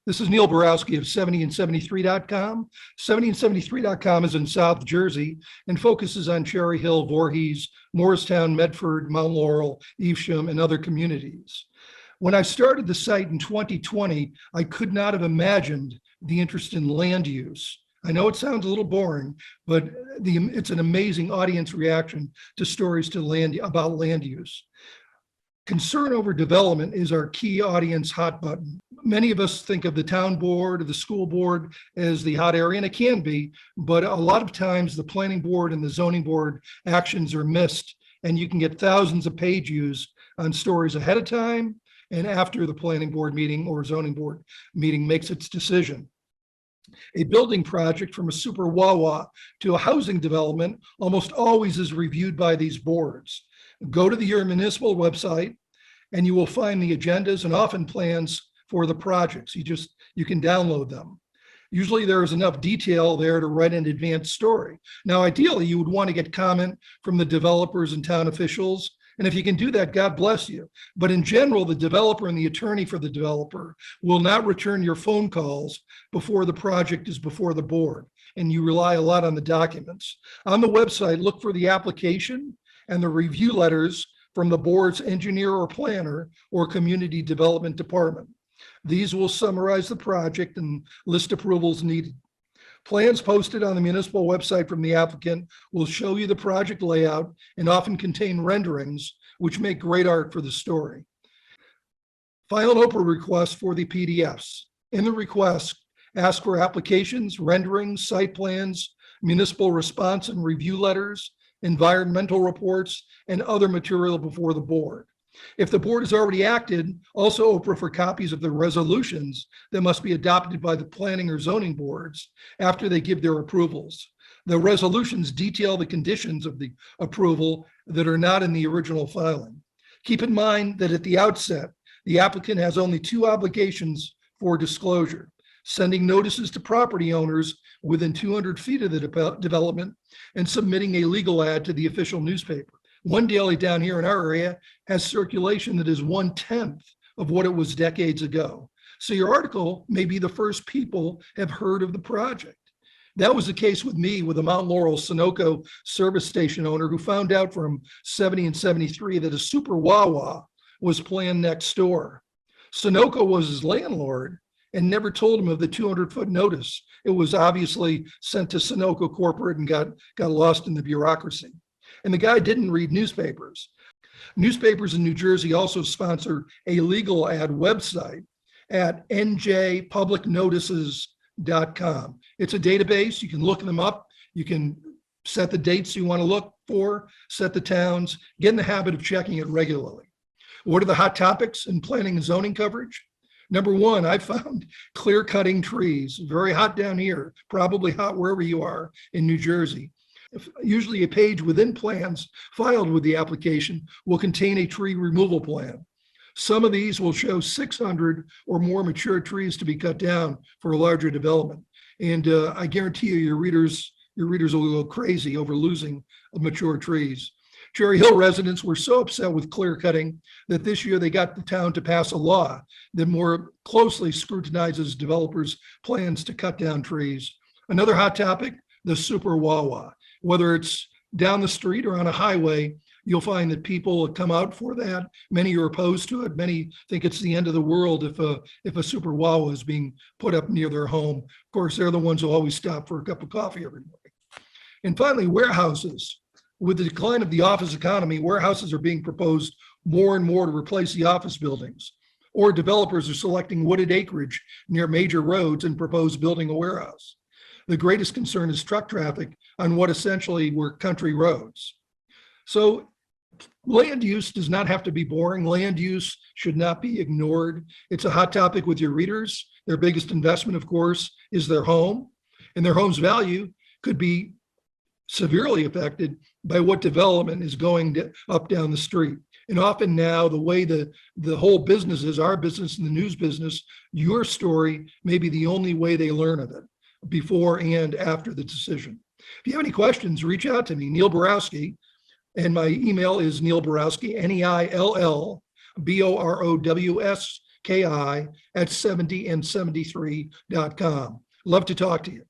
This is Neil Borowski of 70and73.com. 70and73.com is in South Jersey and focuses on Cherry Hill, Voorhees, Morristown, Medford, Mount Laurel, Evesham, and other communities. When I started the site in 2020, I could not have imagined the interest in land use. I know it sounds a little boring, but it's an amazing audience reaction to stories about land use. Concern over development is our key audience hot button. Many of us think of the town board or the school board as the hot area, and it can be, but a lot of times the planning board and the zoning board actions are missed, and you can get thousands of page views on stories ahead of time and after the planning board meeting or zoning board meeting makes its decision. A building project from a super Wawa to a housing development almost always is reviewed by these boards. Go to your municipal website and you will find the agendas and often plans for the projects. You can download them. Usually there is enough detail there to write an advanced story. Now, ideally, you would want to get comment from the developers and town officials. And if you can do that, God bless you. But in general, the developer and the attorney for the developer will not return your phone calls before the project is before the board. And you rely a lot on the documents. On the website, look for the application and the review letters from the board's engineer or planner or community development department. These will summarize the project and list approvals needed. Plans posted on the municipal website from the applicant will show you the project layout and often contain renderings, which make great art for the story. File an Oprah request for the PDFs. In the request, ask for applications, renderings, site plans, municipal response and review letters, environmental reports, and other material before the board. If the board has already acted, also Oprah for copies of the resolutions that must be adopted by the planning or zoning boards after they give their approvals. The resolutions detail the conditions of the approval that are not in the original filing. Keep in mind that at the outset, the applicant has only two obligations for disclosure: sending notices to property owners within 200 feet of the development and submitting a legal ad to the official newspaper. One daily down here in our area has circulation that is 1/10 of what it was decades ago. So your article may be the first people have heard of the project. That was the case with me with a Mount Laurel Sunoco service station owner who found out from 70 and 73 that a super Wawa was planned next door. Sunoco was his landlord and never told him of the 200-foot notice. It was obviously sent to Sunoco corporate and got lost in the bureaucracy. And the guy didn't read newspapers. Newspapers in New Jersey also sponsor a legal ad website at njpublicnotices.com. It's a database. You can look them up. You can set the dates you want to look for, set the towns, get in the habit of checking it regularly. What are the hot topics in planning and zoning coverage? Number one, I found clear cutting trees. Very hot down here, probably hot wherever you are in New Jersey. Usually a page within plans filed with the application will contain a tree removal plan. Some of these will show 600 or more mature trees to be cut down for a larger development. And I guarantee you, your readers will go crazy over losing mature trees. Cherry Hill residents were so upset with clear cutting that this year they got the town to pass a law that more closely scrutinizes developers' plans to cut down trees. Another hot topic, the super Wawa. Whether it's down the street or on a highway, you'll find that people come out for that. Many are opposed to it. Many think it's the end of the world if a super Wawa is being put up near their home. Of course, they're the ones who always stop for a cup of coffee every morning. And finally, warehouses. With the decline of the office economy, warehouses are being proposed more and more to replace the office buildings. Or developers are selecting wooded acreage near major roads and propose building a warehouse. The greatest concern is truck traffic on what essentially were country roads. So land use does not have to be boring. Land use should not be ignored. It's a hot topic with your readers. Their biggest investment, of course, is their home, and their home's value could be severely affected by what development is going up down the street. And often now, the way the whole business is, our business and the news business, your story may be the only way they learn of it, before and after the decision. If you have any questions, reach out to me, Neil Borowski, and my email is Neil Borowski, NEILLBOROWS KI at 70and73.com. Love to talk to you.